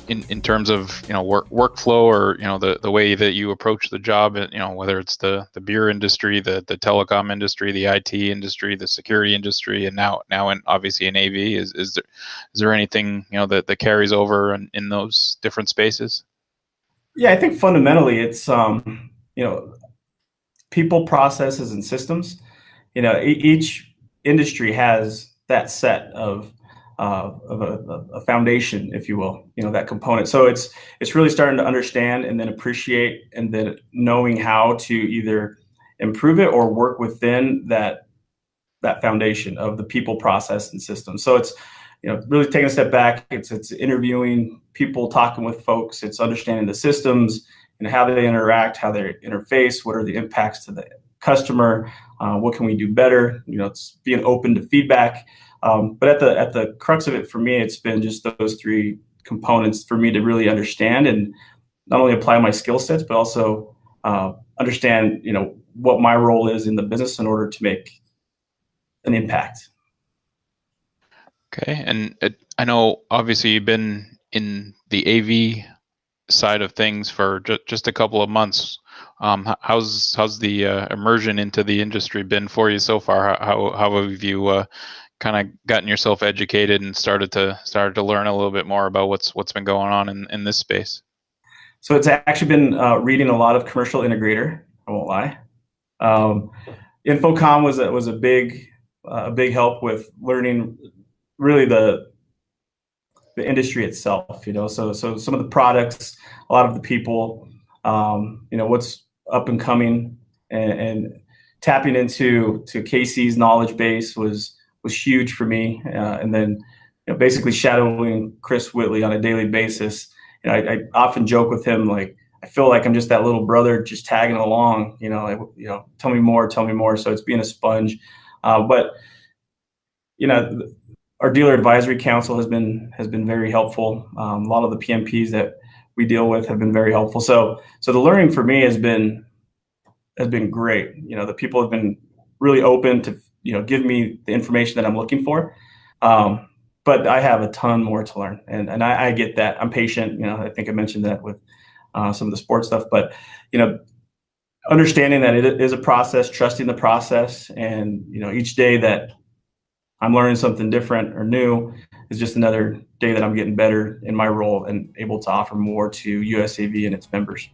in terms of workflow, or the way that you approach the job, whether it's the beer industry, the telecom industry, the IT industry, the security industry, and now in obviously in AV, is there anything that carries over in those different spaces? Yeah, I think fundamentally it's people, processes, and systems. Each industry has that set of a foundation, if you will, that component. So it's really starting to understand and then appreciate and then knowing how to either improve it or work within that foundation of the people, process, and system. So it's really taking a step back. It's interviewing people, talking with folks. It's understanding the systems and how they interact, how they interface, what are the impacts to the customer, what can we do better. It's being open to feedback. But at the crux of it for me, it's been just those three components for me to really understand and not only apply my skill sets, but also understand what my role is in the business in order to make an impact. Okay, and I know obviously you've been in the AV side of things for just a couple of months. How's the immersion into the industry been for you so far? How have you kind of gotten yourself educated and started to learn a little bit more about what's been going on in this space? So it's actually been reading a lot of Commercial Integrator. I won't lie. Infocom was a big help with learning really the industry itself. So some of the products, a lot of the people, what's up and coming, and tapping into Casey's knowledge base was huge for me. And then basically shadowing Chris Whitley on a daily basis. I often joke with him, like, I feel like I'm just that little brother just tagging along, tell me more. So it's being a sponge. But our dealer advisory council has been very helpful. A lot of the PMPs that we deal with have been very helpful. So the learning for me has been great. The people have been really open to give me the information that I'm looking for. But I have a ton more to learn, and I get that. I'm patient. I think I mentioned that with some of the sports stuff, but understanding that it is a process, trusting the process, and each day that I'm learning something different or new is just another day that I'm getting better in my role and able to offer more to USAV and its members.